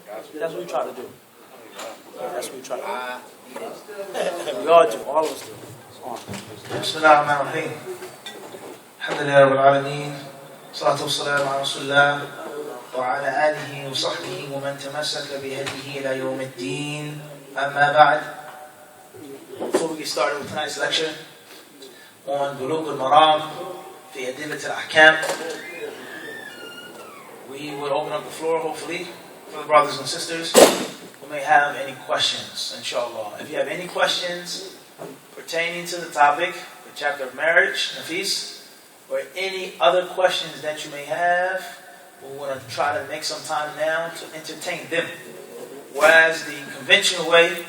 That's what we try to do. That's what we try to do. We all do. All of us do. بسم الله الرحمن الرحيم الحمد لله رب العالمين والصلاة والسلام على رسول الله وعلى آله وصحبه ومن تمسك بهديه إلى يوم الدين أما بعد. Before we get started with tonight's lecture on بلوغ المرام في أدلة الأحكام, we will open up the floor hopefully for the brothers and sisters who may have any questions, inshallah. If you have any questions pertaining to the topic, the chapter of marriage, Nafis, or any other questions that you may have, we want to try to make some time now to entertain them. Whereas the conventional way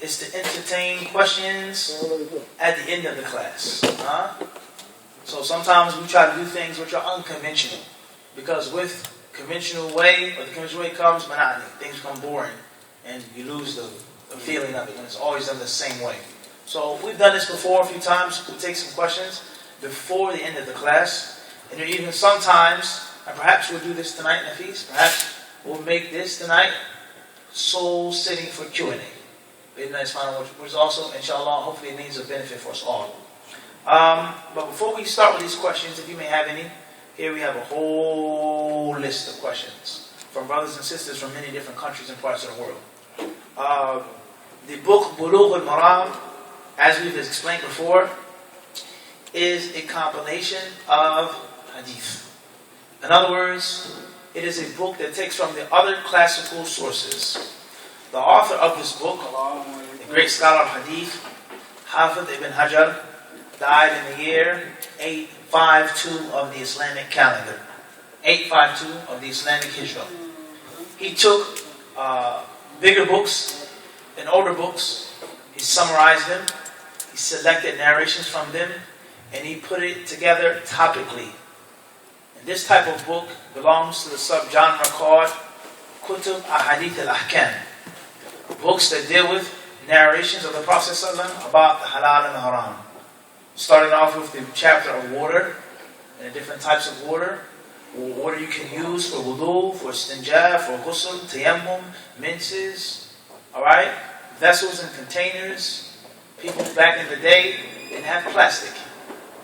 is to entertain questions at the end of the class. So sometimes we try to do things which are unconventional, because with conventional way, or the conventional way comes monotony. Things become boring, and you lose the feeling of it when it's always done the same way. So we've done this before a few times. We'll take some questions before the end of the class. And even sometimes, and perhaps we'll do this tonight, Nafis, perhaps we'll make this tonight soul sitting for Q&A. Which is also, inshallah, hopefully it means a benefit for us all. But before we start with these questions, if you may have any, here we have a whole list of questions from brothers and sisters from many different countries and parts of the world. The book Bulugh al-Maram, as we've explained before, is a compilation of hadith. In other words, it is a book that takes from the other classical sources. The author of this book, the great scholar of hadith, Hafidh ibn Hajar, died in the year 852 of the Islamic calendar. 852 of the Islamic Hijrah. He took bigger books and older books, he summarized them, he selected narrations from them, and he put it together topically. And this type of book belongs to the subgenre called Kutub Hadith al-Ahkam, books that deal with narrations of the Prophet ﷺ about the halal and the haram. Starting off with the chapter of water, and the different types of water. Water you can use for wudu, for istinja, for ghusl, tayammum, minces, alright? Vessels and containers. People back in the day didn't have plastic,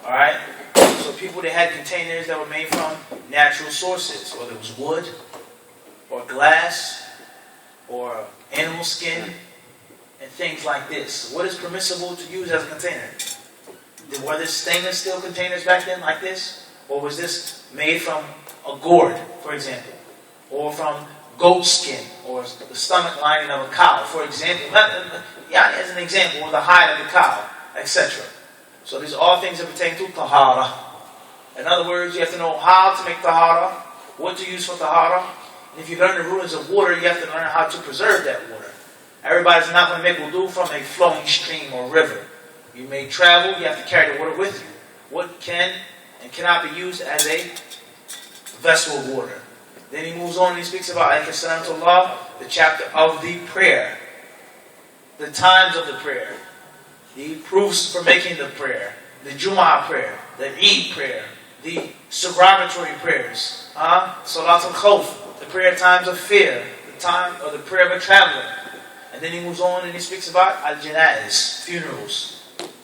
alright? So people that had containers that were made from natural sources, whether it was wood, or glass, or animal skin, and things like this. What is permissible to use as a container? Were there stainless steel containers back then like this? Or was this made from a gourd, for example? Or from goat skin? Or the stomach lining of a cow, for example? As an example, or the hide of the cow, etc. So these are all things that pertain to tahara. In other words, you have to know how to make tahara, what to use for tahara. And if you learn the rulings of water, you have to learn how to preserve that water. Everybody's not going to make wudu from a flowing stream or river. You may travel, you have to carry the water with you. What can and cannot be used as a vessel of water. Then he moves on and he speaks about, alayhi salam to Allah, the chapter of the prayer. The times of the prayer. The proofs for making the prayer. The Jumu'ah prayer. The Eid prayer. The subrogatory prayers. Salat al-Khawf. The prayer times of fear. The time of the prayer of a traveler. And then he moves on and he speaks about al-janaiz, funerals.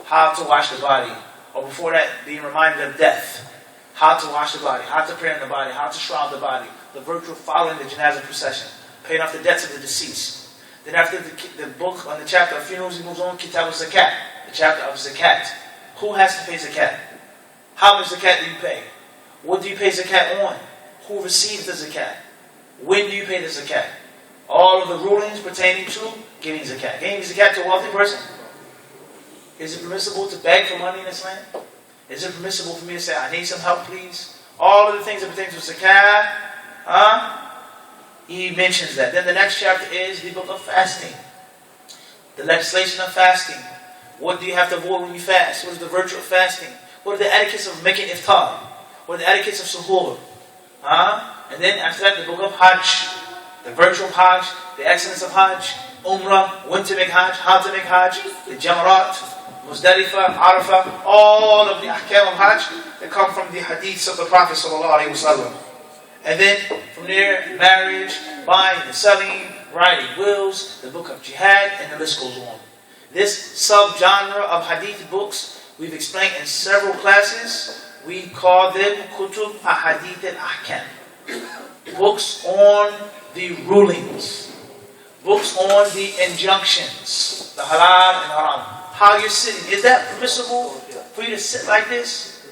How to wash the body. Or before that, being reminded of death. How to wash the body. How to pray on the body. How to shroud the body. The virtue of following the janazah procession. Paying off the debts of the deceased. Then after the book on the chapter of funerals, he moves on, Kitab al-Zakat. The chapter of Zakat. Who has to pay Zakat? How much Zakat do you pay? What do you pay Zakat on? Who receives the Zakat? When do you pay the Zakat? All of the rulings pertaining to giving Zakat. Giving Zakat to a wealthy person. Is it permissible to beg for money in this land? Is it permissible for me to say, I need some help, please? All of the things that pertain to Zakat, he mentions that. Then the next chapter is the book of fasting. The legislation of fasting. What do you have to avoid when you fast? What is the virtue of fasting? What are the etiquettes of making iftar? What are the etiquettes of suhoor? And then after that, the book of Hajj. The virtue of Hajj, the excellence of Hajj, Umrah, when to make Hajj, how to make Hajj, the Jamarat, Muzdalifah, Arafah, all of the ahkam of Hajj that come from the hadiths of the Prophet ﷺ. And then from there, marriage, buying and selling, writing wills, the book of jihad, and the list goes on. This subgenre of hadith books we've explained in several classes. We call them kutub ahadith al-ahkam. Books on the rulings. Books on the injunctions. The halal and haram. How you're sitting. Is that permissible for you to sit like this?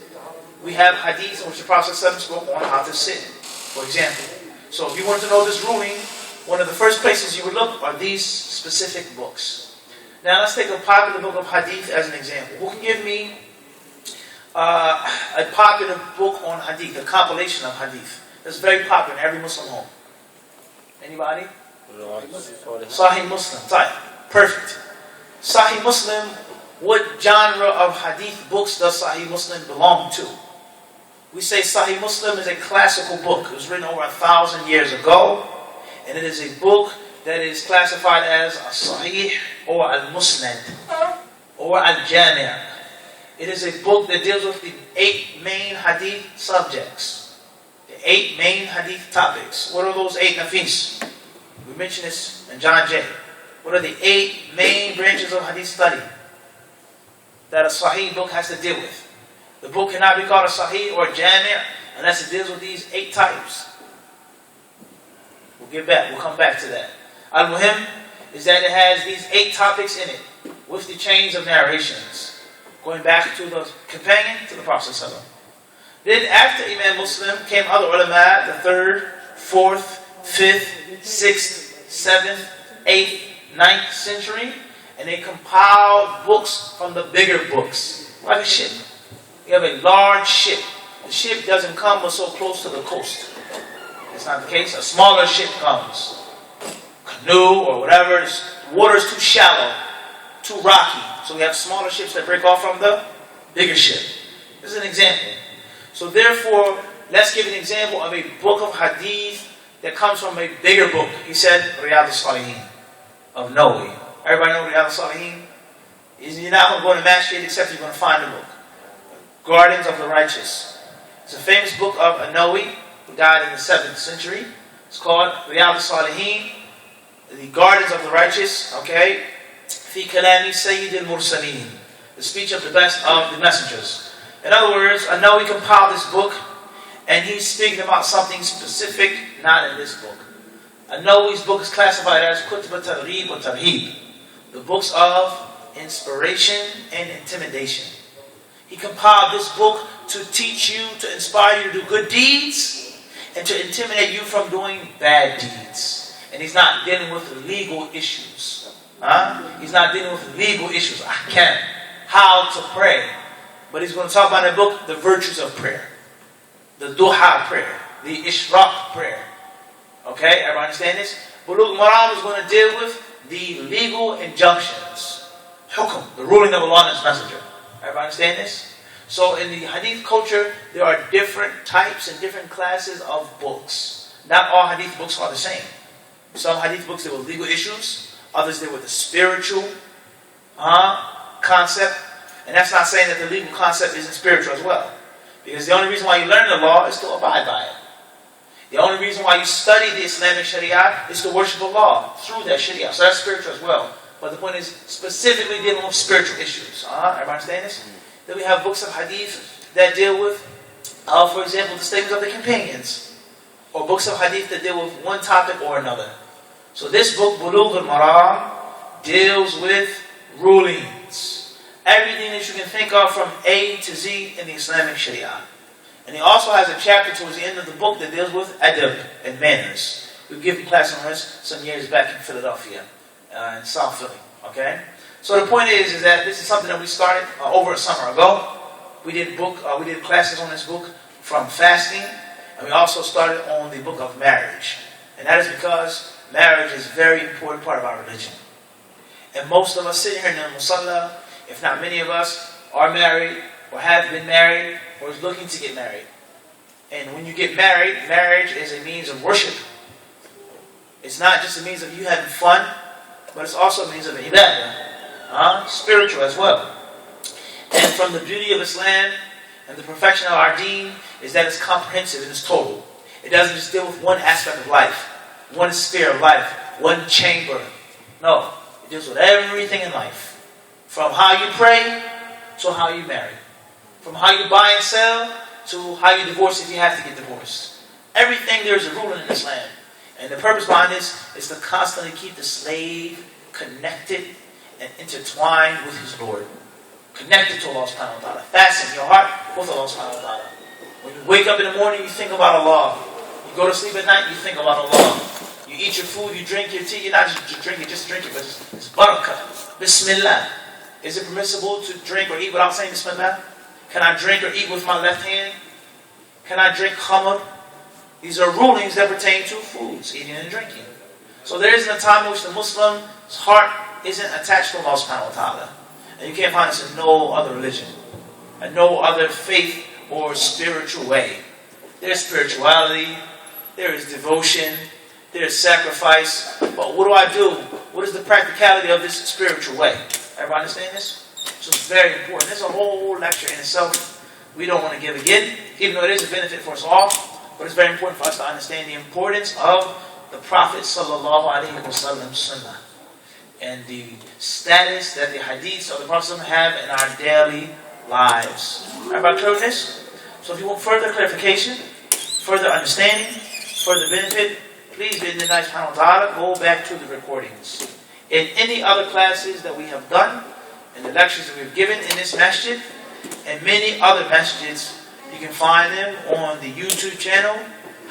We have hadith in which the Prophet spoke on how to sit, for example. So if you want to know this ruling, one of the first places you would look are these specific books. Now let's take a popular book of hadith as an example. Who can give me a popular book on hadith, a compilation of hadith? That's very popular in every Muslim home. Anybody? Sahih Muslim. Type. Perfect. Sahih Muslim, what genre of hadith books does Sahih Muslim belong to? We say Sahih Muslim is a classical book. It was written over 1,000 years ago. And it is a book that is classified as a Sahih or al-Musnad or al-Jami'. It is a book that deals with the 8 main hadith subjects. The 8 main hadith topics. What are those 8, Nafis? We mentioned this in John J. What are the 8 main branches of hadith study that a Sahih book has to deal with? The book cannot be called a Sahih or a Jami' unless it deals with these 8 types. We'll come back to that. Al-Muhim is that it has these 8 topics in it with the chains of narrations going back to the companion to the Prophet ﷺ. Then after Imam Muslim came other ulama, the 3rd, 4th, 5th, 6th, 7th, 8th, 9th century, and they compiled books from the bigger books, like a ship. You have a large ship. The ship doesn't come so close to the coast. It's not the case. A smaller ship comes. Canoe or whatever. The water is too shallow, too rocky. So we have smaller ships that break off from the bigger ship. This is an example. So therefore, let's give an example of a book of hadith that comes from a bigger book. He said, Riyadh al-Salihin of Nawawi. Everybody know Riyadh al-Salihin? You're not going to go to masjid except you're going to find the book. Gardens of the Righteous. It's a famous book of Nawawi, who died in the 7th century. It's called Riyadh al-Salihin, the Gardens of the Righteous, okay? Fi kalami Sayyid al-Mursaleen, the speech of the best of the messengers. In other words, Nawawi compiled this book, and he's speaking about something specific, not in this book. Nawawi's book is classified as Kutub al-Targhib wa Tarhib, the books of inspiration and intimidation. He compiled this book to teach you, to inspire you to do good deeds, and to intimidate you from doing bad deeds. And he's not dealing with legal issues. He's not dealing with legal issues. How to pray. But he's going to talk about in the book the virtues of prayer. The duha prayer. The ishraq prayer. Okay, everybody understand this? Bulugh al-Maram is going to deal with the legal injunctions. Hukum, the ruling of Allah and His Messenger. Everybody understand this? So in the hadith culture, there are different types and different classes of books. Not all hadith books are the same. Some hadith books deal with legal issues. Others deal with the spiritual concept. And that's not saying that the legal concept isn't spiritual as well. Because the only reason why you learn the law is to abide by it. The only reason why you study the Islamic Sharia is to worship Allah through that Sharia. So that's spiritual as well. But the point is specifically dealing with spiritual issues. Everybody understand this? Then we have books of hadith that deal with, for example, the statements of the companions. Or books of hadith that deal with one topic or another. So this book, Bulugh al-Maram, deals with rulings. Everything that you can think of from A to Z in the Islamic Sharia. And he also has a chapter towards the end of the book that deals with adab and manners. We've given class on this some years back in Philadelphia, in South Philly. Okay? So the point is that this is something that we started over a summer ago. We did classes on this book from fasting, and we also started on the book of marriage. And that is because marriage is a very important part of our religion. And most of us sitting here in the Musalla, if not many of us, are married or have been married or is looking to get married. And when you get married, marriage is a means of worship. It's not just a means of you having fun, but it's also a means of ibadah, spiritual as well. And from the beauty of Islam and the perfection of our deen is that it's comprehensive and it's total. It doesn't just deal with one aspect of life. one sphere of life, one chamber. No, it deals with everything in life. From how you pray to how you marry. From how you buy and sell to how you divorce if you have to get divorced. Everything there is a ruling in Islam. And the purpose behind this is to constantly keep the slave connected and intertwined with his Lord. Connected to Allah subhanahu wa ta'ala. Fasten your heart with Allah subhanahu wa ta'ala. When you wake up in the morning, you think about Allah. You go to sleep at night, you think about Allah. You eat your food, you drink your tea. You're not just drinking, but it's barakah. Bismillah. Is it permissible to drink or eat without saying Bismillah? Can I drink or eat with my left hand? Can I drink khamr? These are rulings that pertain to foods, eating and drinking. So there isn't a time in which the Muslim's heart isn't attached to Allah subhanahu wa ta'ala. And you can't find this in no other religion. And no other faith or spiritual way. There's spirituality, there is devotion, there is sacrifice. But what do I do? What is the practicality of this spiritual way? Everybody understand this? So it's very important. There's a whole lecture in itself we don't want to give again, even though it is a benefit for us all. But it's very important for us to understand the importance of the Prophet sallallahu alaihi wasallam's sunnah and the status that the hadiths of the Prophet have in our daily lives. Everybody clear with this? So if you want further clarification, further understanding, further benefit, please, bi-idhnillahi subhanahu wa ta'ala, go back to the recordings. In any other classes that we have done, and the lectures that we've given in this masjid, and many other masjids, you can find them on the YouTube channel,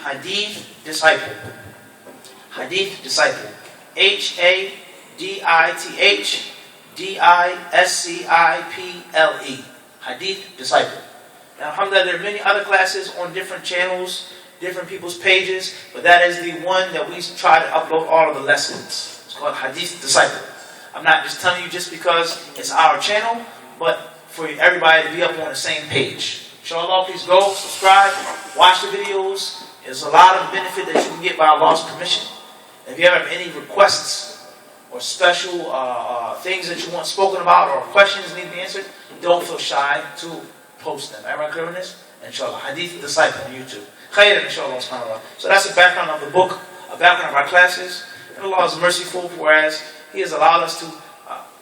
Hadith Disciple. Hadith Disciple. HADITHDISCIPLE. Hadith Disciple. Now, alhamdulillah, there are many other classes on different channels, different people's pages, but that is the one that we try to upload all of the lessons. It's called Hadith Disciple. I'm not just telling you just because it's our channel, but for everybody to be up on the same page. Inshallah, please go, subscribe, watch the videos. There's a lot of benefit that you can get by Allah's permission. If you have any requests or special things that you want spoken about or questions need to be answered, don't feel shy to post them. Everyone clear on this? Inshallah. Hadith Disciple on YouTube. Khayran, inshallah, subhanAllah. So that's the background of the book, a background of our classes. And Allah is merciful, whereas He has allowed us to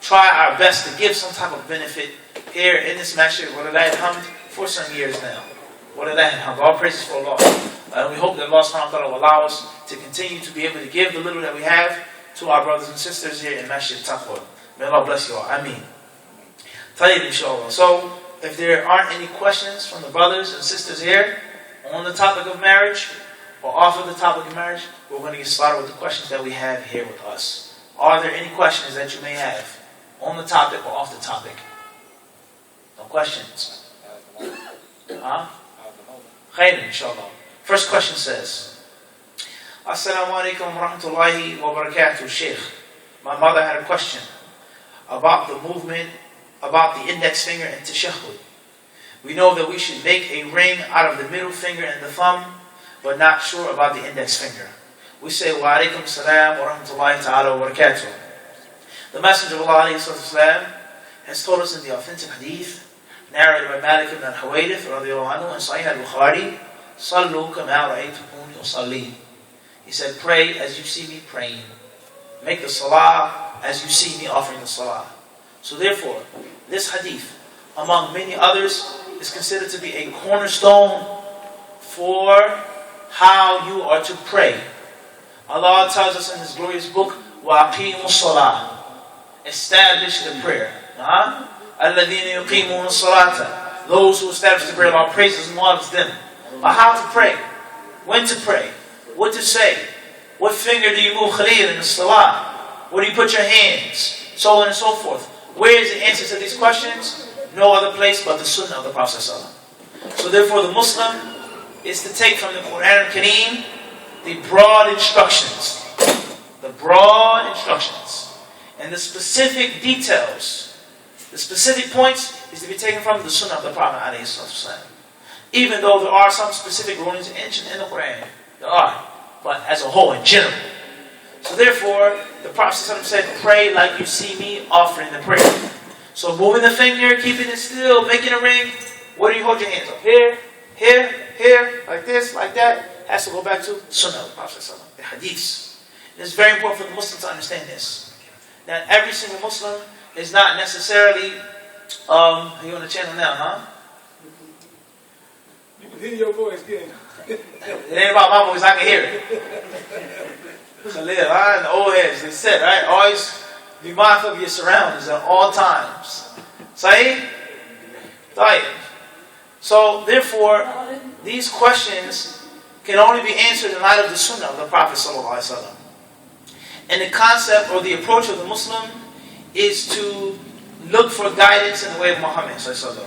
try our best to give some type of benefit here in this masjid, walillahi alhamd, for some years now. Walillahi alhamd. All praises for Allah. And we hope that Allah subhanahu wa ta'ala will allow us to continue to be able to give the little that we have to our brothers and sisters here in Masjid Taqwa. May Allah bless you all. Ameen. Tayyib, inshallah. So, if there aren't any questions from the brothers and sisters here on the topic of marriage or off of the topic of marriage, we're going to get started with the questions that we have here with us. Are there any questions that you may have on the topic or off the topic? No questions? Huh? Khayr, inshallah. First question says, Assalamu alaikum wa rahmatullahi wa barakatuh, Sheikh. My mother had a question about the movement, about the index finger and tashahhud. We know that we should make a ring out of the middle finger and the thumb, but not sure about the index finger. We say, wa alaikum salam wa rahmatullahi ta'ala wa barakatuh. The Messenger of Allah alayhi sallam has told us in the authentic hadith, narrated by Malik ibn al-Huwayrith radiyallahu anhu in Sahih al-Bukhari, Sallu kama ra'aytukum yusalli. He said, pray as you see me praying. Make the salah as you see me offering the salah. So therefore, this hadith, among many others, is considered to be a cornerstone for how you are to pray. Allah tells us in His glorious book, وَأَقِيمُوا الصَّلَاةِ. Establish the prayer. الَّذِينَ يُقِيمُونَ الصَّلَاةَ. Those who establish the prayer, Allah praises and loves them. But how to pray? When to pray? What to say? What finger do you move Khalil in the salah? Where do you put your hands? So on and so forth. Where is the answer to these questions? No other place but the Sunnah of the Prophet ﷺ. So therefore the Muslim is to take from the Quran al-Kareem the broad instructions. The broad instructions. And the specific details, the specific points is to be taken from the Sunnah of the Prophet ﷺ. Even though there are some specific rulings mentioned in the Quran. There are. But as a whole, in general. So therefore, the Prophet ﷺ said, pray like you see me offering the prayer. So moving the finger, keeping it still, making a ring. Where do you hold your hands up? Here, here, here, like this, like that. Has to go back to the Sunnah of the Prophet ﷺ, the Hadiths. It's very important for the Muslim to understand this. That every single Muslim is not necessarily, you on the channel now, huh? You can hear your voice getting. It ain't about my voice, I can hear it. Khalil, and the old heads, they said, right? Always be mindful of your surroundings at all times. Sahih? Tayyib. So, therefore, these questions can only be answered in light of the sunnah of the Prophet ﷺ. And the concept or the approach of the Muslim is to look for guidance in the way of Muhammad ﷺ.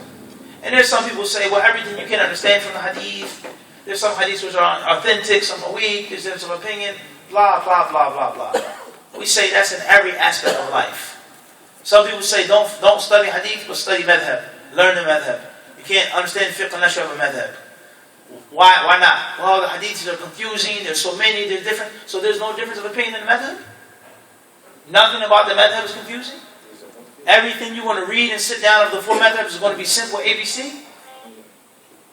And there's some people who say, well, everything you can understand from the hadith. There's some hadiths which are authentic, some are weak, there's some opinion, blah, blah, blah, blah, blah. We say that's in every aspect of life. Some people say, don't study hadith, but study madhab. Learn the madhab. You can't understand fiqh unless you have a madhab. Why not? Well, the hadiths are confusing, there's so many, they're different, so there's no difference of opinion in the madhab? Nothing about the madhab is confusing? Everything you want to read and sit down of the four madhabs is going to be simple ABC?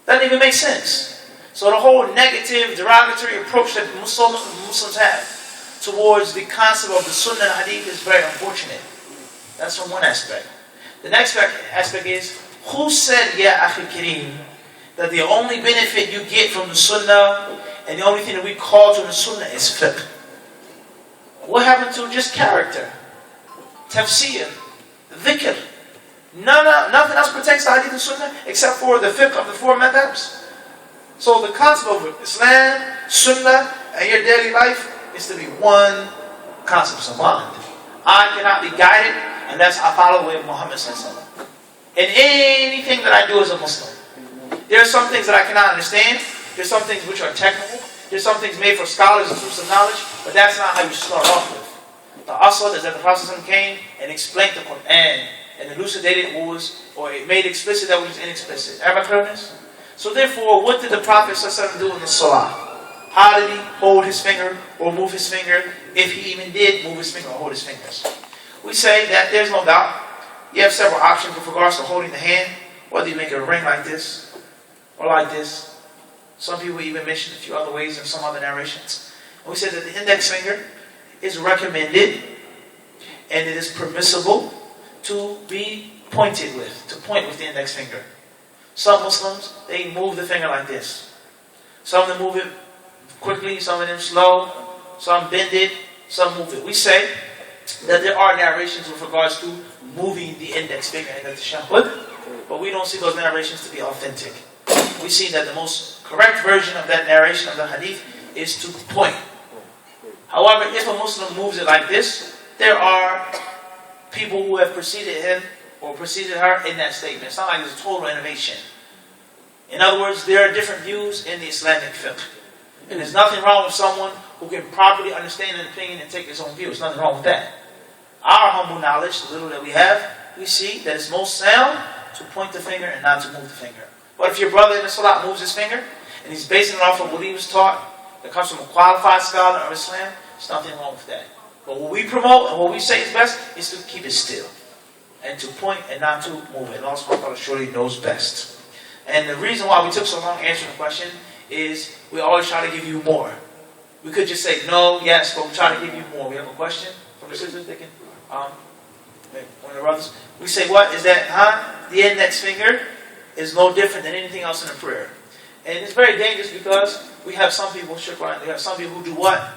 Doesn't even make sense. So the whole negative, derogatory approach that Muslims have towards the concept of the sunnah and hadith is very unfortunate. That's from one aspect. The next aspect is, who said, Ya Akhi Kareem, that the only benefit you get from the sunnah and the only thing that we call to the sunnah is fiqh? What happened to just character, tafsir, dhikr? Nothing else protects the hadith and sunnah except for the fiqh of the four madhabs. So the concept of Islam, sunnah, and your daily life is to be one concept, saman. I cannot be guided unless I follow the way of Muhammad ﷺ. In anything that I do as a Muslim. There are some things that I cannot understand. There's some things which are technical. There's some things made for scholars and sources of knowledge, but that's not how you start off with. The asl is that the Prophet ﷺ came and explained the Quran and elucidated what was, or it made explicit that which was inexplicit. Am I clear on this? So therefore, what did the Prophet ﷺ do in the Salah? How did he hold his finger or move his finger? If he even did move his finger or hold his fingers. We say that there's no doubt. You have several options with regards to holding the hand. Whether you make a ring like this or like this. Some people even mention a few other ways in some other narrations. And we said that the index finger is recommended and it is permissible to be pointed with, to point with the index finger. Some Muslims, they move the finger like this. Some of them move it quickly, some of them slow, some bend it, some move it. We say that there are narrations with regards to moving the index finger in the tashahhud, but we don't see those narrations to be authentic. We see that the most correct version of that narration of the hadith is to point. However, if a Muslim moves it like this, there are people who have preceded him or preceded her in that statement. It's not like it's a total innovation. In other words, there are different views in the Islamic fiqh. And there's nothing wrong with someone who can properly understand an opinion and take his own view. There's nothing wrong with that. Our humble knowledge, the little that we have, we see that it's most sound to point the finger and not to move the finger. But if your brother in the salah moves his finger, and he's basing it off of what he was taught, that comes from a qualified scholar of Islam, there's nothing wrong with that. But what we promote and what we say is best is to keep it still. And to point and not to move it. And Allah subhanahu wa ta'ala surely knows best. And the reason why we took so long answering the question is we always try to give you more. We could just say no, yes, but we try to give you more. We have a question from the sisters. They can, one of the brothers. We say what? Is that, the index finger is no different than anything else in a prayer. And it's very dangerous because we have some people, we have some people who do what?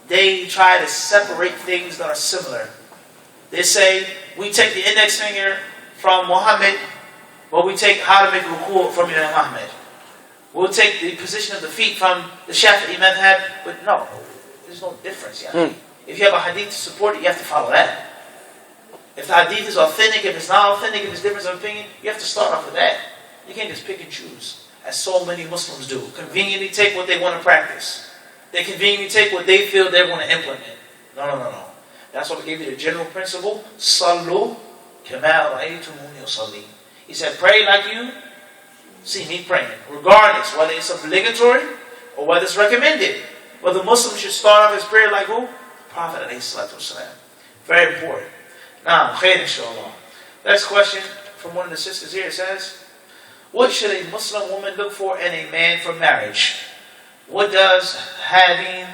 They try to separate things that are similar. They say, we take the index finger from Muhammad, but we take how to make a ruku' from Imam Ahmed. We'll take the position of the feet from the Shafi'i madhab, but no, there's no difference. Yeah. If you have a hadith to support it, you have to follow that. If the hadith is authentic, if it's not authentic, if it's difference of opinion, you have to start off with that. You can't just pick and choose, as so many Muslims do. Conveniently take what they want to practice. They conveniently take what they feel they're going to implement. No. That's why we gave you the general principle. Sallu kama ra'aytumuni usalli. He said, pray like you see me praying. Regardless, whether it's obligatory or whether it's recommended. But the Muslim should start off his prayer like who? Prophet ﷺ. Very important. Now, khair inshallah. Next question from one of the sisters here. It says, what should a Muslim woman look for in a man for marriage? What does having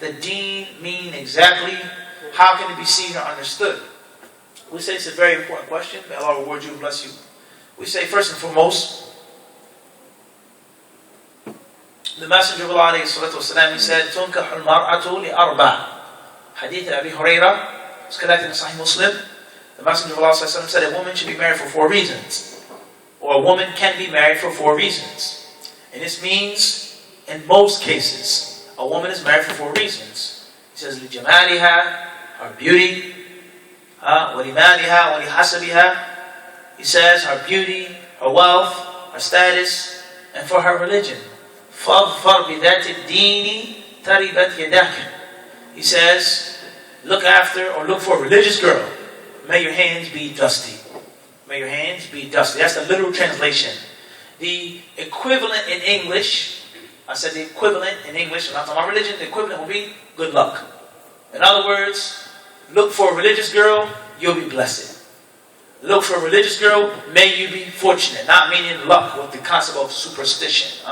the deen mean exactly? How can it be seen or understood? We say it's a very important question. May Allah reward you and bless you. We say first and foremost, the Messenger of Allah والسلام, he said, تُنْكَحُ الْمَرْأَةُ لِأَرْبَعٍ. Hadith Abi Hurairah, it's collected in Sahih Muslim. The Messenger of Allah ﷺ said a woman should be married for 4 reasons. Or a woman can be married for 4 reasons. And this means, in most cases, a woman is married for 4 reasons. He says, لِجَمَالِهَا, her beauty, وَلِمَالِهَا وَلِحَسَبِهَا. He says, her beauty, her wealth, her status, and for her religion. فَاظْفَرْ بِذَاتِ الدِّينِ تَرِبَتْ يَدَاكَ. He says, look after or look for a religious girl. May your hands be dusty. May your hands be dusty. That's the literal translation. The equivalent in English, I said the equivalent in English, I'm not talking about religion, the equivalent will be good luck. In other words, look for a religious girl, you'll be blessed. Look for a religious girl, may you be fortunate. Not meaning luck with the concept of superstition.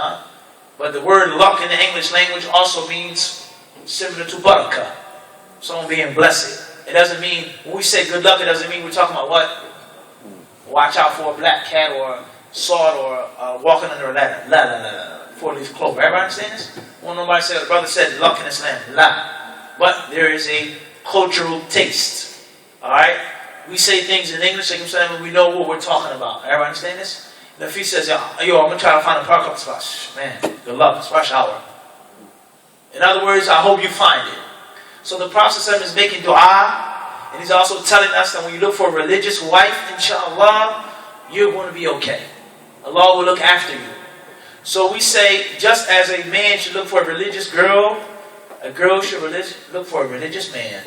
But the word luck in the English language also means similar to barakah. Someone being blessed. It doesn't mean, when we say good luck, it doesn't mean we're talking about what? Watch out for a black cat or a sword or walking under a ladder. La la la la. 4-leaf clover. Everybody understand this? Well, nobody said, the brother said luck in Islam. La. But there is a cultural taste. Alright? We say things in English, and we know what we're talking about. Everybody understand this? And if he says, yo, I'm going to try to find a park spot. Man, good luck. It's rush hour. In other words, I hope you find it. So the Prophet is making dua, and he's also telling us that when you look for a religious wife, inshallah, you're going to be okay. Allah will look after you. So we say, just as a man should look for a religious girl, a girl should look for a religious man.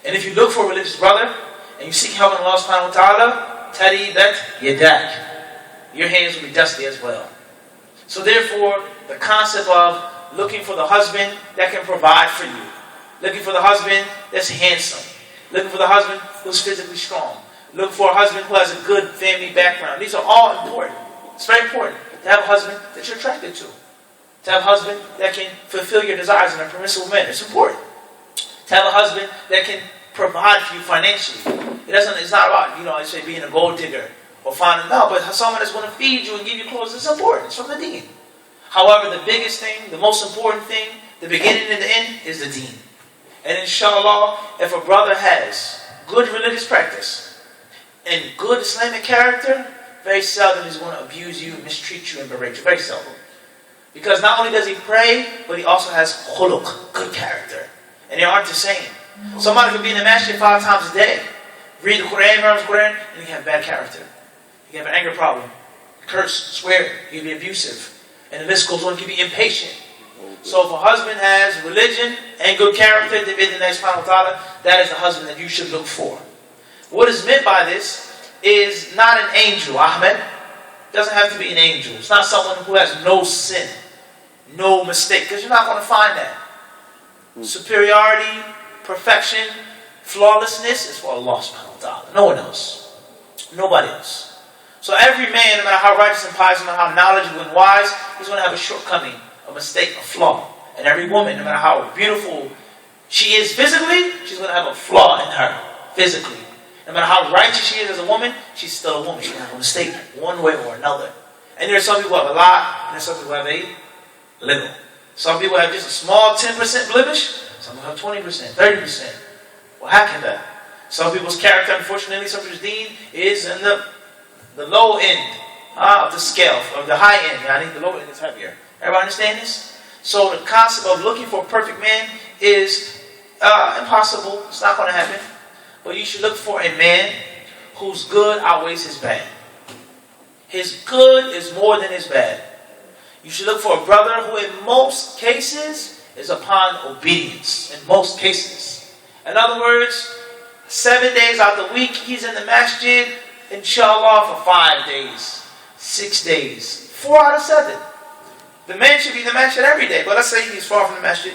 And if you look for a religious brother, and you seek help in Allah subhanahu wa ta'ala, taribat yadak. Your hands will be dusty as well. So therefore, the concept of looking for the husband that can provide for you. Looking for the husband that's handsome. Looking for the husband who's physically strong. Looking for a husband who has a good family background. These are all important. It's very important to have a husband that you're attracted to. To have a husband that can fulfill your desires in a permissible manner. It's important. To have a husband that can provide for you financially. It's not about, I say being a gold digger or finding out, but someone that's going to feed you and give you clothes. It's important. It's from the deen. However, the biggest thing, the most important thing, the beginning and the end is the deen. And inshallah, if a brother has good religious practice and good Islamic character, very seldom he's going to abuse you, mistreat you, and berate you. Very seldom. Because not only does he pray, but he also has khuluq, good character. And they aren't the same. Somebody could be in the masjid 5 times a day, read the Quran, memorize the Quran, and he can have bad character. He can have an anger problem, curse, swear, he can be abusive. And the list goes on, he can be impatient. So if a husband has religion and good character, that is the husband that you should look for. What is meant by this is not an angel, Ahmed. It doesn't have to be an angel. It's not someone who has no sin, no mistake, because you're not going to find that. Superiority, perfection, flawlessness is for Allah subhanahu wa ta'ala. No one else. Nobody else. So every man, no matter how righteous and pious, no matter how knowledgeable and wise, he's going to have a shortcoming, a mistake, a flaw. And every woman, no matter how beautiful she is physically, she's going to have a flaw in her physically. No matter how righteous she is as a woman, she's still a woman. She's going to have a mistake one way or another. And there are some people who have a lot, and there are some people who have a little. Some people have just a small 10% blemish. Some people have 20%, 30%. Well, how can that? Some people's character, unfortunately, some people's deen is in the low end of the scale, of the high end. I think the low end is heavier. Everybody understand this? So the concept of looking for a perfect man is impossible. It's not going to happen. But you should look for a man whose good outweighs his bad. His good is more than his bad. You should look for a brother who in most cases is upon obedience. In most cases. In other words, 7 days out the week he's in the masjid, inshallah, for 5 days, 6 days, 4 out of 7. The man should be in the masjid every day, but let's say he's far from the masjid,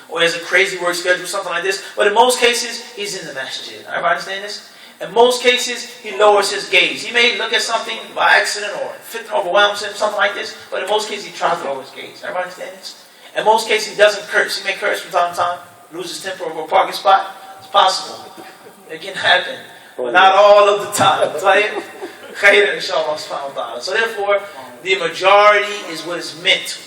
or he has a crazy work schedule, something like this. But in most cases, he's in the masjid. Everybody understand this? In most cases, he lowers his gaze. He may look at something by accident or fitna overwhelms him, something like this. But in most cases, he tries to lower his gaze. Everybody understand this? In most cases, he doesn't curse. He may curse from time to time, lose his temper over a parking spot. It's possible. It can happen. But not all of the time. So therefore, the majority is what is meant.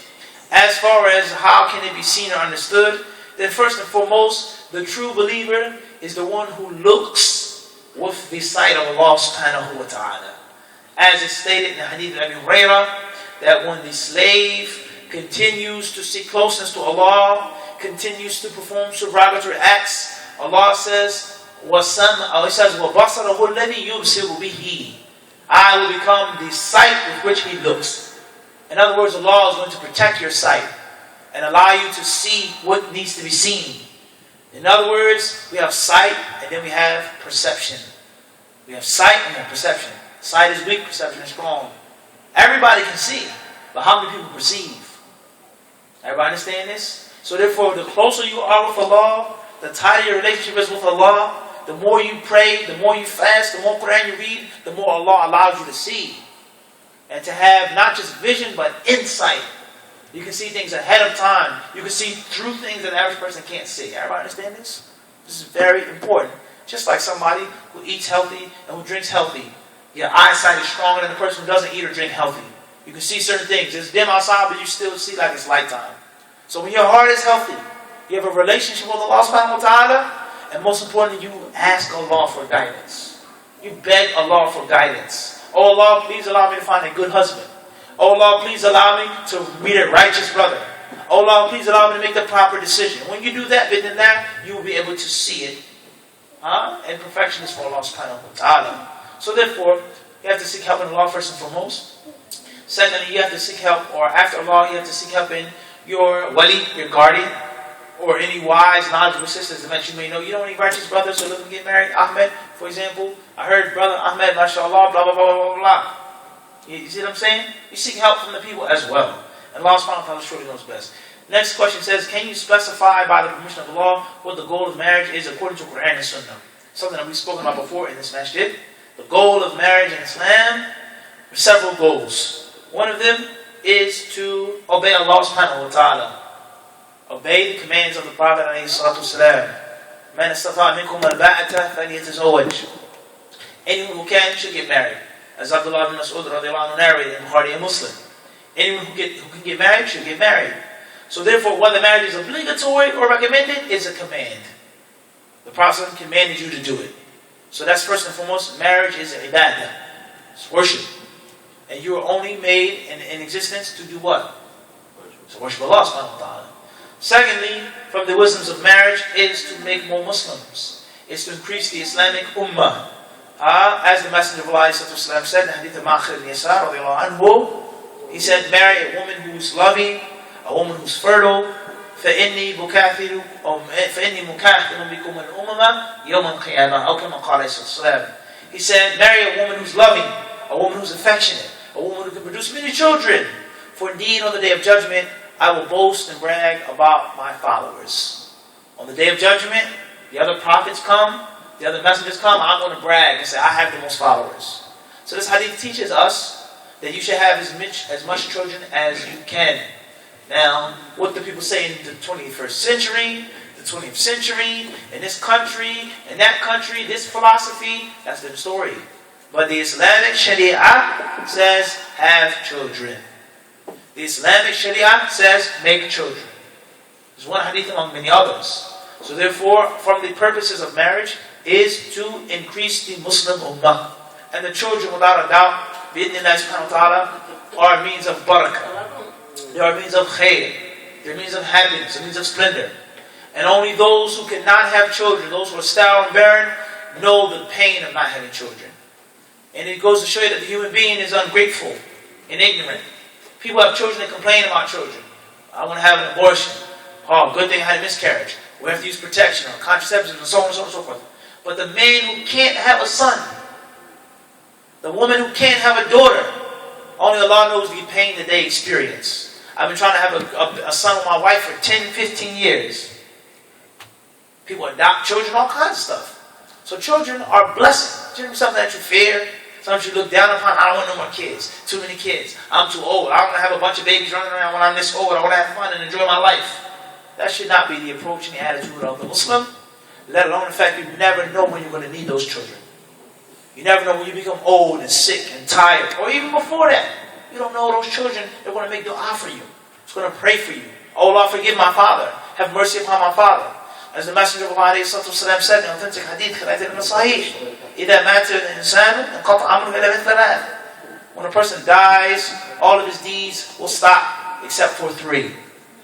As far as how can it be seen or understood, then first and foremost, the true believer is the one who looks with the sight of Allah subhanahu wa ta'ala. As is stated in the Hadith of Abi Hurairah, that when the slave continues to seek closeness to Allah, continues to perform supererogatory acts, Allah says, وَبَصَرَهُ الَّذِي يُبْصِرُ بِهِ, I will become the sight with which he looks. In other words, Allah is going to protect your sight and allow you to see what needs to be seen. In other words, we have sight and then we have perception. We have sight and we have perception. Sight is weak, perception is strong. Everybody can see, but how many people perceive? Everybody understand this? So therefore, the closer you are with Allah, the tighter your relationship is with Allah, the more you pray, the more you fast, the more Quran you read, the more Allah allows you to see. And to have not just vision, but insight. You can see things ahead of time. You can see through things that the average person can't see. Everybody understand this? This is very important. Just like somebody who eats healthy and who drinks healthy. Your eyesight is stronger than the person who doesn't eat or drink healthy. You can see certain things. It's dim outside, but you still see like it's lighttime. So when your heart is healthy, you have a relationship with Allah subhanahu wa ta'ala, and most importantly, you ask Allah for guidance. You beg Allah for guidance. Oh Allah, please allow me to find a good husband. Oh Allah, please allow me to meet a righteous brother. Oh Allah, please allow me to make the proper decision. When you do that, then that, you will be able to see it. And perfection is for Allah subhanahu wa ta'ala. So therefore, you have to seek help in Allah first and foremost. Secondly, you have to seek help, or after Allah, you have to seek help in your wali, your guardian, or any wise, knowledgeable sisters that you may know. You don't need righteous brothers, so let them get married. Ahmed, for example, I heard brother Ahmed, mashallah, blah, blah, blah, blah, blah. You see what I'm saying? You seek help from the people as well. And Allah subhanahu wa ta'ala surely knows best. Next question says, can you specify by the permission of Allah what the goal of marriage is according to Quran and Sunnah? Something that we've spoken about before in this masjid. The goal of marriage in Islam, there are several goals. One of them is to obey Allah subhanahu wa ta'ala. Obey the commands of the Prophet alayhi salatu wasalam. Man istata'a minkum al-ba'ata falyatazawwaj. Anyone who can should get married. As Abdullah bin Mas'ud radiyallahu anhu narrated in Bukhari and Muslim. Anyone who can get married should get married. So therefore, whether marriage is obligatory or recommended is a command. The Prophet commanded you to do it. So that's first and foremost, marriage is ibadah. It's worship. And you are only made in existence to do what? To worship Allah subhanahu wa ta'ala. Secondly, from the wisdoms of marriage is to make more Muslims. It's to increase the Islamic ummah. As the Messenger of Allah said in the Hadith of Ma'khir al-Yasar radiyallahu anhu, he said, marry a woman who's loving, a woman who's fertile, فإني مكاثر بكم الأمم يوم القيامة أو كما قال عليه الصلاة والسلام. He said, marry a woman who's loving, a woman who's affectionate, a woman who can produce many children. For indeed on the day of judgment, I will boast and brag about my followers. On the day of judgment, the other prophets come, the other messengers come, I'm going to brag and say, I have the most followers. So this hadith teaches us that you should have as much children as you can. Now, what do people say in the 21st century, the 20th century, in this country, in that country, this philosophy, that's their story. But the Islamic Sharia says, have children. The Islamic Sharia says, make children. There's one hadith among many others. So therefore, from the purposes of marriage is to increase the Muslim ummah. And the children, without a doubt, bi'idhnillah subhanahu wa ta'ala, are means of barakah. They are means of khair. They are means of happiness, a means of splendor. And only those who cannot have children, those who are sterile and barren, know the pain of not having children. And it goes to show you that the human being is ungrateful and ignorant. People have children that complain about children. I want to have an abortion. Oh, good thing I had a miscarriage. We have to use protection or contraceptives and so on and so on and so forth. But the man who can't have a son, the woman who can't have a daughter, only Allah knows the pain that they experience. I've been trying to have a son with my wife for 10, 15 years. People adopt children, all kinds of stuff. So children are blessings. Children are something that you fear. Sometimes you look down upon, I don't want no more kids. Too many kids. I'm too old. I want to have a bunch of babies running around when I'm this old. I want to have fun and enjoy my life. That should not be the approach and the attitude of the Muslim. Let alone the fact you never know when you're going to need those children. You never know when you become old and sick and tired. Or even before that. You don't know those children. They're going to make dua for you. It's going to pray for you. Oh Allah, forgive my father. Have mercy upon my father. As the Messenger of Allah said in authentic hadith, when a person dies, all of his deeds will stop except for 3.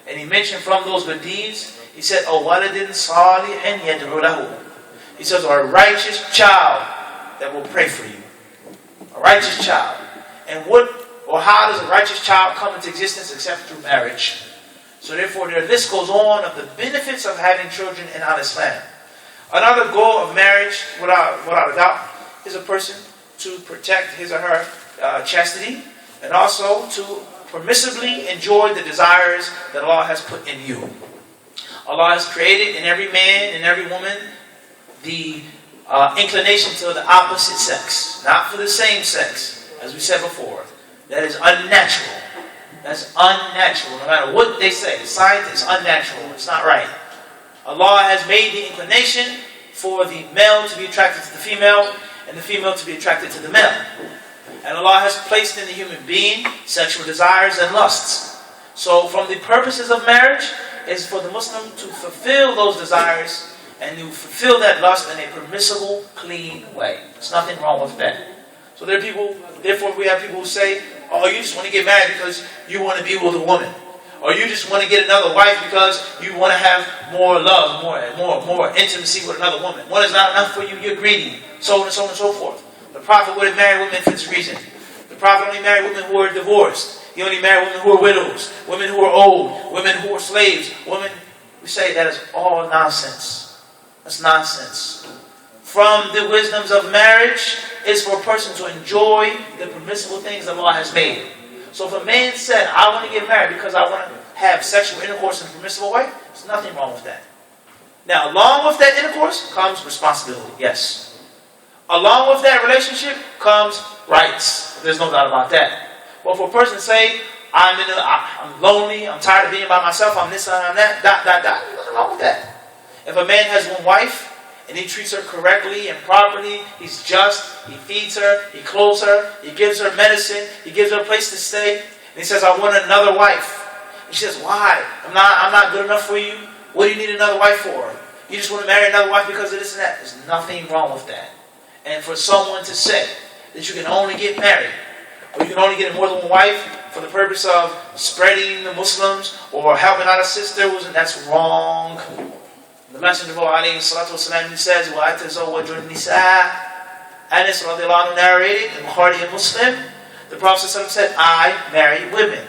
And he mentioned from those good deeds, he said, "O waladin salihin yad'u lahu." He says, or a righteous child that will pray for you. A righteous child. And how does a righteous child come into existence except through marriage? So therefore, the list goes on of the benefits of having children in Islam. Another goal of marriage, without a doubt, is a person to protect his or her chastity, and also to permissibly enjoy the desires that Allah has put in you. Allah has created in every man and every woman the inclination to the opposite sex, not for the same sex, as we said before. That is unnatural. That's unnatural. No matter what they say, science is unnatural. It's not right. Allah has made the inclination for the male to be attracted to the female, and the female to be attracted to the male. And Allah has placed in the human being sexual desires and lusts. So from the purposes of marriage is for the Muslim to fulfill those desires and to fulfill that lust in a permissible, clean way. There's nothing wrong with that. So there are people, therefore we have people who say, oh, you just want to get married because you want to be with a woman. Or you just want to get another wife because you want to have more love, more intimacy with another woman. One is not enough for you, you're greedy. So on and so on and so forth. The Prophet would have married women for this reason. The Prophet only married women who were divorced. He only married women who were widows, women who were old, women who were slaves, women. We say that is all nonsense. That's nonsense. From the wisdoms of marriage is for a person to enjoy the permissible things that Allah has made. So if a man said, I want to get married because I want to have sexual intercourse in a permissible way, there's nothing wrong with that. Now, along with that intercourse comes responsibility, yes. Along with that relationship comes rights. There's no doubt about that. But for a person to say, I'm lonely, I'm tired of being by myself, I'm this, I'm that, there's nothing wrong with that. If a man has one wife, and he treats her correctly and properly, he's just, he feeds her, he clothes her, he gives her medicine, he gives her a place to stay, and he says, I want another wife. And she says, why? I'm not good enough for you. What do you need another wife for? You just want to marry another wife because of this and that. There's nothing wrong with that. And for someone to say that you can only get married, or you can only get more than one wife for the purpose of spreading the Muslims or helping out a sister, that's wrong. The Messenger of Allah he says, وَأَتَزَوَّجُ النِّسَاءَ Anas radiallahu anhu narrated in Bukhari and Muslim, the Prophet said, I marry women.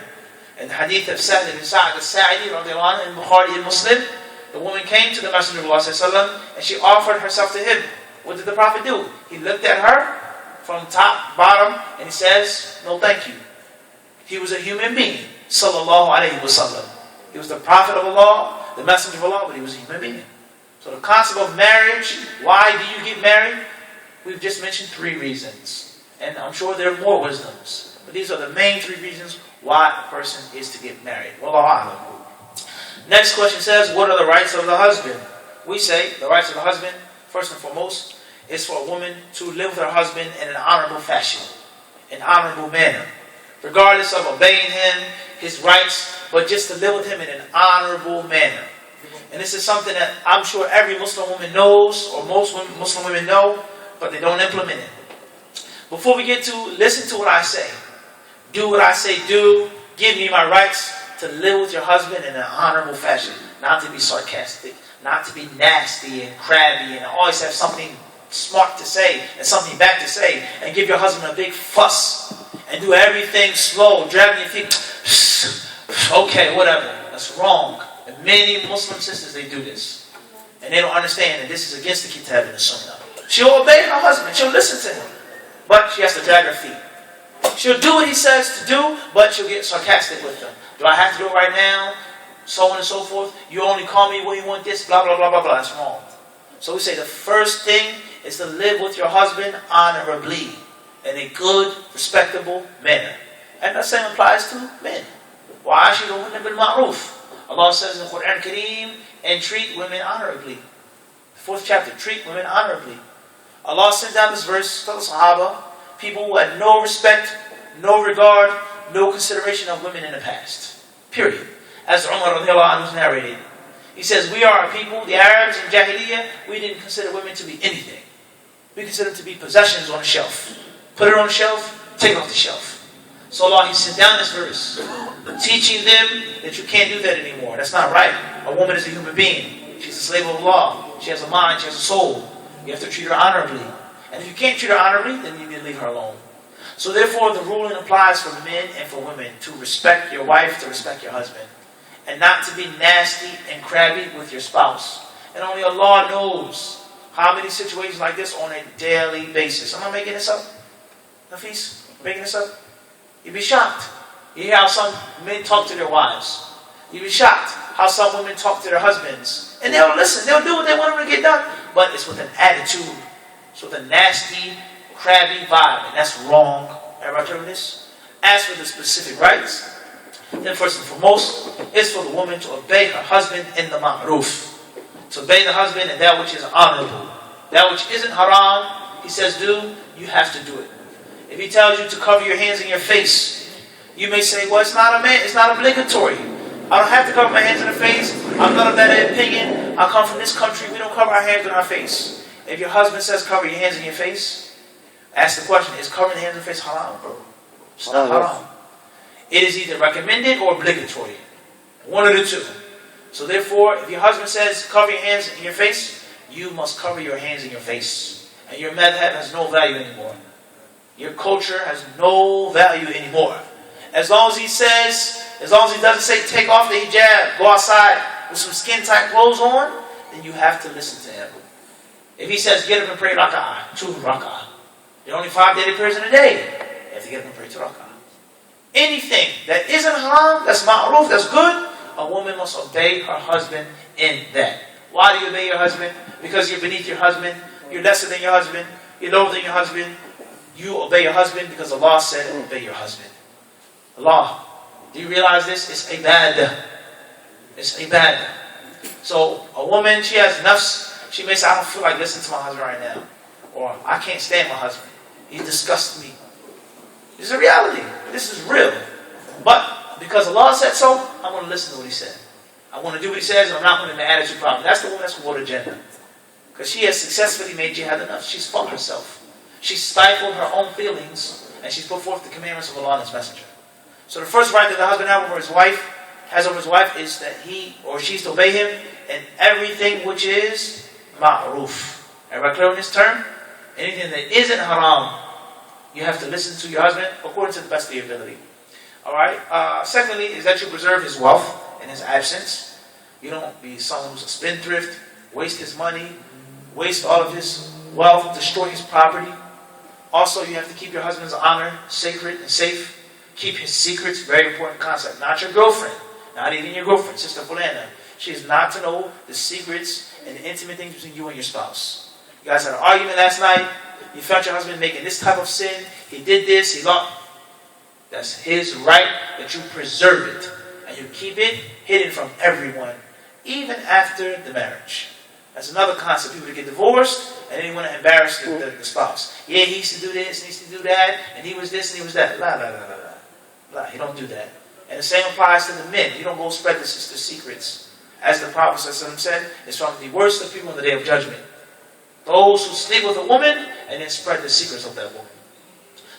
And the hadith of Sa'd ibn Sa'd al-Sa'idi radiallahu anhu in Bukhari and Muslim, the woman came to the Messenger of Allah and she offered herself to him. What did the Prophet do? He looked at her from top, bottom, and he says, no thank you. He was a human being, sallallahu alayhi wa sallam. He was the Prophet of Allah, the Messenger of Allah, but he was a human being. So the concept of marriage, why do you get married? We've just mentioned 3 reasons. And I'm sure there are more wisdoms. But these are the main 3 reasons why a person is to get married. Wallahu a'lam. Next question says, what are the rights of the husband? We say the rights of the husband, first and foremost, is for a woman to live with her husband in an honorable fashion, an honorable manner. Regardless of obeying him, his rights, but just to live with him in an honorable manner. And this is something that I'm sure every Muslim woman knows, or most Muslim women know, but they don't implement it. Before we get to, listen to what I say. Do what I say do. Give me my rights to live with your husband in an honorable fashion. Not to be sarcastic, not to be nasty and crabby, and always have something smart to say, and something back to say, and give your husband a big fuss, and do everything slow, dragging your feet, okay, whatever. That's wrong. And many Muslim sisters, they do this. And they don't understand that this is against the Kitab and the Sunnah. She'll obey her husband. She'll listen to him. But she has to drag her feet. She'll do what he says to do, but she'll get sarcastic with him. Do I have to do it right now? So on and so forth. You only call me when you want this, blah, blah, blah, blah, blah. That's wrong. So we say the first thing is to live with your husband honorably. in a good, respectable manner. And the same applies to men. وَعَاشِرُهُنَّ بِالْمَعْرُوفِ. Allah says in the Quran Kareem, and treat women honorably. The 4th chapter, treat women honorably. Allah sent down this verse to the Sahaba, people who had no respect, no regard, no consideration of women in the past. Period. As Umar radiallahu anhu narrated. He says, we are a people, the Arabs in Jahiliyyah, we didn't consider women to be anything. We consider them to be possessions on a shelf. Put it on the shelf, take it off the shelf. So Allah, He sent down this verse, teaching them that you can't do that anymore. That's not right. A woman is a human being. She's a slave of Allah. She has a mind, she has a soul. You have to treat her honorably. And if you can't treat her honorably, then you need to leave her alone. So therefore, the ruling applies for men and for women to respect your wife, to respect your husband. And not to be nasty and crabby with your spouse. And only Allah knows how many situations like this on a daily basis. I'm not making this up. Nafis, making this up? You'd be shocked. You hear how some men talk to their wives. You'd be shocked how some women talk to their husbands. And they'll listen. They'll do what they want them to get done. But it's with an attitude. It's with a nasty, crabby vibe. And that's wrong. Everybody heard this? As for the specific rights, then first and foremost, it's for the woman to obey her husband in the ma'ruf. To obey the husband in that which is honorable. That which isn't haram, he says do, you have to do it. If he tells you to cover your hands and your face, you may say, well, it's not obligatory. I don't have to cover my hands and the face. I'm not of that opinion. I come from this country, we don't cover our hands and our face. If your husband says cover your hands and your face, ask the question, is covering the hands and face haram? It's not haram. It is either recommended or obligatory. One of the two. So therefore, if your husband says cover your hands and your face, you must cover your hands and your face. And your madhab has no value anymore. Your culture has no value anymore. As long as he doesn't say take off the hijab, go outside with some skin-tight clothes on, then you have to listen to him. If he says get up and pray rak'ah, 2 rak'ah. There are only 5 daily prayers in a day. You have to get up and pray 2 rak'ah. Anything that isn't haram, that's ma'ruf, that's good, a woman must obey her husband in that. Why do you obey your husband? Because you're beneath your husband, you're lesser than your husband, you're lower than your husband. You obey your husband because Allah said obey your husband. Allah, do you realize this? It's ibadah. It's ibadah. So a woman, she has nafs, she may say, I don't feel like listening to my husband right now. Or I can't stand my husband. He disgusts me. This is a reality. This is real. But because Allah said so, I'm going to listen to what He said. I want to do what He says, and I'm not going to have an attitude problem. That's the woman that's going to go to Jannah. Because she has successfully made jihad enough. She's fought herself. She stifled her own feelings, and she's put forth the commandments of Allah and His Messenger. So the first right that the husband has over his wife is that he or she is to obey him in everything which is ma'ruf. Everybody clear on this term? Anything that isn't haram, you have to listen to your husband according to the best of your ability. Alright? Secondly, is that you preserve his wealth in his absence. You don't be someone who's a spendthrift, waste his money, waste all of his wealth, destroy his property. Also, you have to keep your husband's honor sacred and safe. Keep his secrets, very important concept. Not your girlfriend, not even your girlfriend, Sister Fulana. She is not to know the secrets and the intimate things between you and your spouse. You guys had an argument last night. You felt your husband making this type of sin. He did this, he lost. That's his right that you preserve it. And you keep it hidden from everyone, even after the marriage. That's another concept. People get divorced and then they want to embarrass the spouse. Yeah, he used to do this, and he used to do that, and he was this and he was that. La, la, la, la, la. La, you don't do that. And the same applies to the men. You don't go spread the sister's secrets. As the Prophet said, it's from the worst of people on the Day of Judgment. Those who sleep with a woman and then spread the secrets of that woman.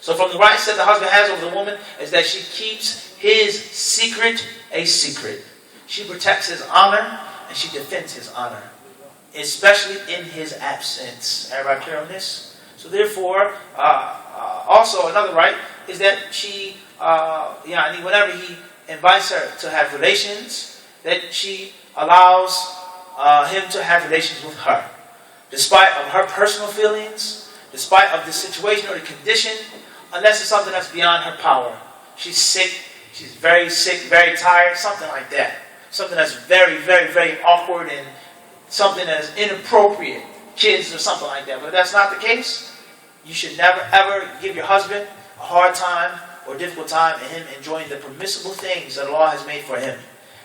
So from the rights that the husband has over the woman is that she keeps his secret a secret. She protects his honor and she defends his honor, especially in his absence. Everybody clear on this? So therefore, also another right is that she, whenever he invites her to have relations, that she allows him to have relations with her. Despite of her personal feelings, despite of the situation or the condition, unless it's something that's beyond her power. She's sick, she's very sick, very tired, something like that. Something that's very, very, very awkward and something that is inappropriate, kids or something like that. But if that's not the case, You should never ever give your husband a hard time or difficult time in him enjoying the permissible things that Allah has made for him.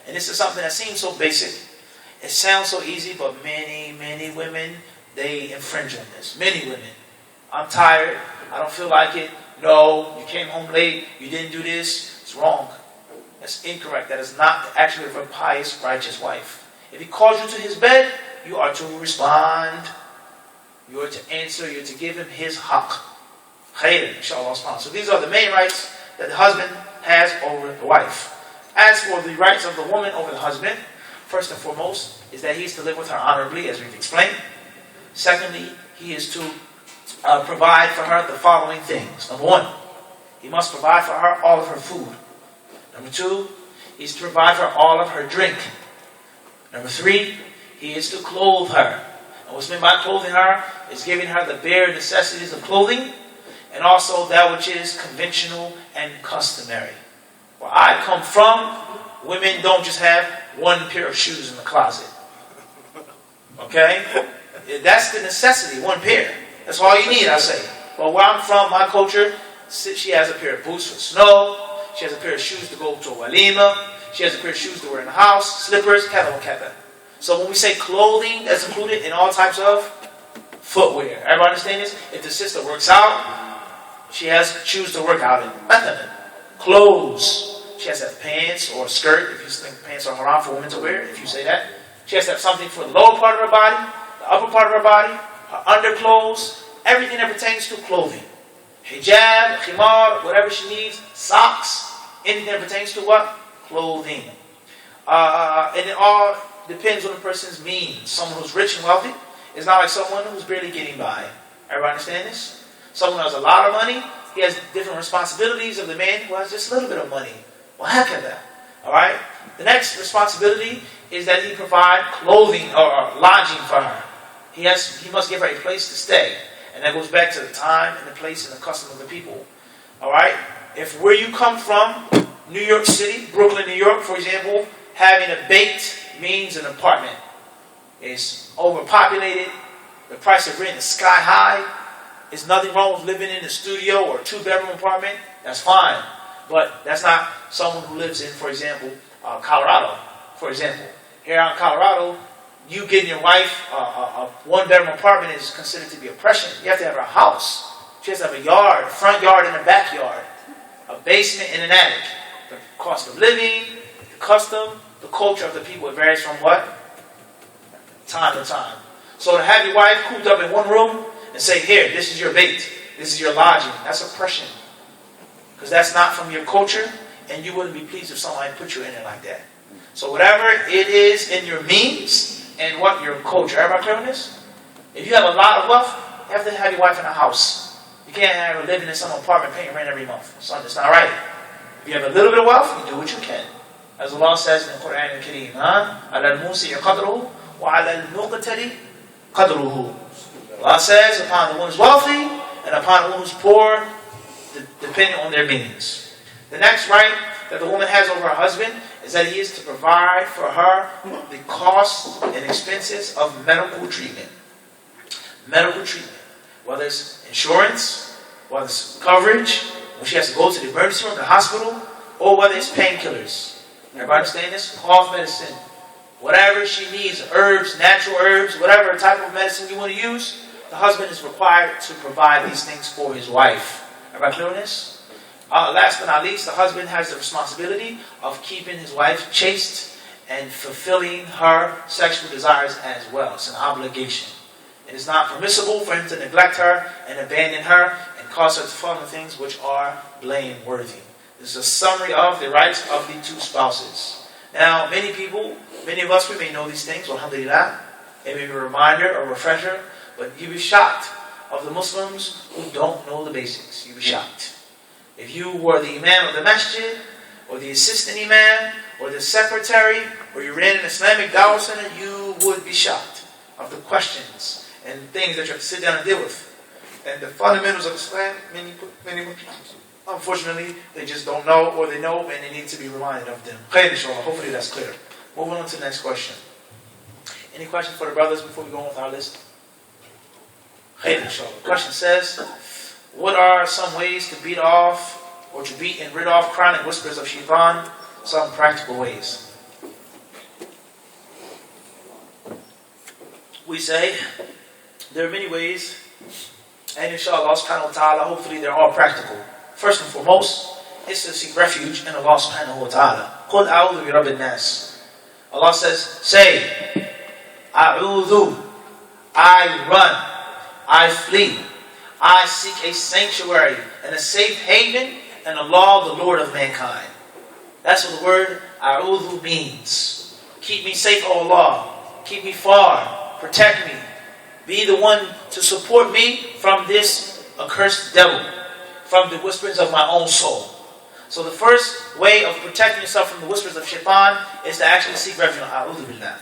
And this is something that seems so basic. It sounds so easy, but many women, they infringe on this. Many women. I'm tired. I don't feel like it. No, you came home late. You didn't do this. It's wrong. That's incorrect. That is not actually a pious, righteous wife. If he calls you to his bed, you are to respond. You are to answer. You are to give him his haqq. Khayr, inshallah. So these are the main rights that the husband has over the wife. As for the rights of the woman over the husband, first and foremost is that he is to live with her honorably, as we've explained. Secondly, he is to provide for her the following things. Number one, he must provide for her all of her food. Number two, he is to provide for all of her drink. Number three, he is to clothe her. And what's meant by clothing her is giving her the bare necessities of clothing, and also that which is conventional and customary. Where I come from, women don't just have one pair of shoes in the closet. Okay? That's the necessity, one pair. That's all you need, I say. But where I'm from, my culture, she has a pair of boots for snow. She has a pair of shoes to go to a walima. She has a pair of shoes to wear in the house. Slippers, kata. So when we say clothing, that's included in all types of footwear. Everybody understand this? If the sister works out, she has shoes to work out in. Clothes. She has to have pants or a skirt, if you think pants are haram for women to wear, if you say that. She has to have something for the lower part of her body, the upper part of her body, her underclothes, everything that pertains to clothing. Hijab, khimar, whatever she needs, socks, anything that pertains to what? Clothing. And it all depends on the person's means. Someone who's rich and wealthy is not like someone who's barely getting by. Everybody understand this? Someone who has a lot of money, he has different responsibilities of the man who has just a little bit of money. Well, how can that? Alright? The next responsibility is that he provide clothing or lodging for her. He must give her a place to stay. And that goes back to the time and the place and the custom of the people. Alright? If where you come from, New York City, Brooklyn, New York, for example, having a bait means an apartment is overpopulated, the price of rent is sky high, there's nothing wrong with living in a studio or a 2-bedroom apartment, that's fine. But that's not someone who lives in, for example, Colorado. For example, here in Colorado, you getting your wife a 1-bedroom apartment is considered to be oppression. You have to have a house. She has to have a yard, a front yard and a backyard, a basement and an attic. The cost of living, the custom, the culture of the people, it varies from what? Time to time. So to have your wife cooped up in one room and say, here, this is your bait, this is your lodging, that's oppression. Because that's not from your culture, and you wouldn't be pleased if somebody put you in there like that. So whatever it is in your means and what your culture. Everybody clear on this? If you have a lot of wealth, you have to have your wife in a house. You can't have her living in some apartment paying rent every month. So it's not right. If you have a little bit of wealth, you do what you can. As Allah says in the Quran al-Kareem, عَلَى الْمُوسِعِ قَدْرُهُ وَعَلَى الْمُقْتَرِ قَدْرُهُ. Allah says upon the one who's wealthy and upon the one who's poor, depending on their means. The next right that the woman has over her husband is that he is to provide for her the costs and expenses of medical treatment. Medical treatment. Whether it's insurance, whether it's coverage, when she has to go to the emergency room, the hospital, or whether it's painkillers. Everybody understand this? Cough medicine. Whatever she needs, herbs, natural herbs, whatever type of medicine you want to use, the husband is required to provide these things for his wife. Everybody clear on this? Last but not least, the husband has the responsibility of keeping his wife chaste and fulfilling her sexual desires as well. It's an obligation. It is not permissible for him to neglect her and abandon her and cause her to fall into things which are blameworthy. This is a summary of the rights of the two spouses. Now, many of us, we may know these things, alhamdulillah. It may be a reminder or refresher, but you'll be shocked of the Muslims who don't know the basics. You'll be shocked. If you were the imam of the masjid, or the assistant imam, or the secretary, or you ran an Islamic dawah center, you would be shocked of the questions and things that you have to sit down and deal with. And the fundamentals of Islam, many people, unfortunately, they just don't know, or they know, and they need to be reminded of them. Hopefully that's clear. Moving on to the next question. Any questions for the brothers before we go on with our list? The question says, what are some ways to beat off or to beat and rid off chronic whispers of shaitan? Some practical ways. We say there are many ways, and inshallah subhanahu wa ta'ala, hopefully they're all practical. First and foremost is to seek refuge in Allah subhanahu wa ta'ala. قُلْ أَعُوذُ بِرَبِّ النَّاسِ. Allah says, say, A'udhu, I run, I flee, I seek a sanctuary and a safe haven in Allah, the Lord of mankind. That's what the word A'udhu means. Keep me safe, O Allah. Keep me far. Protect me. Be the one to support me from this accursed devil, from the whisperings of my own soul. So the first way of protecting yourself from the whispers of shaitan is to actually seek refuge in A'udhu Billah.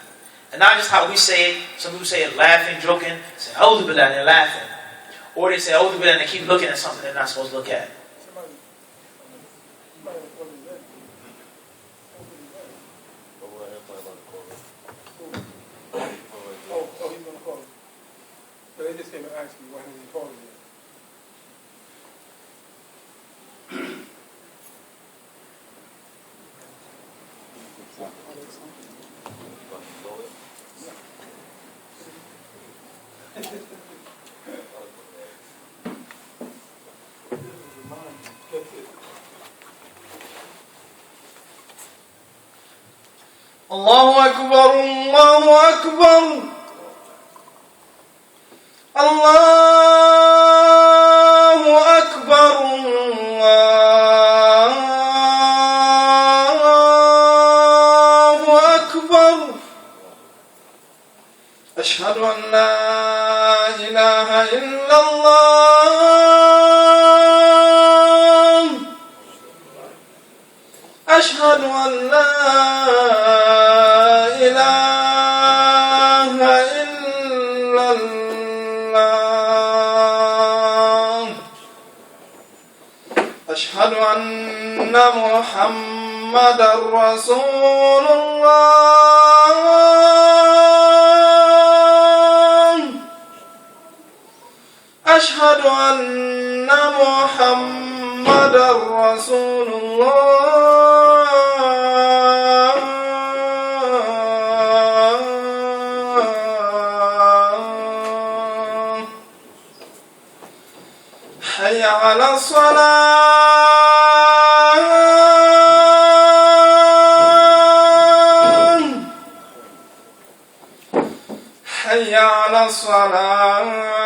And not just how we say it. Some people say it laughing, joking. Say A'udhu Billah and they're laughing. Or they say A'udhu Billah and they keep looking at something they're not supposed to look at. They just came and asked me why didn't you call it yet. Allahu Akbar, Allahu Akbar. Allahu Akbar, Allahu Akbar. Ashhadu an la ilaha illallah. Ashhadu an la ilaha illallah. أشهد أن محمدا رسول الله. أشهد أن محمدا رسول الله. حي على الصلاة. حي على الصلاة.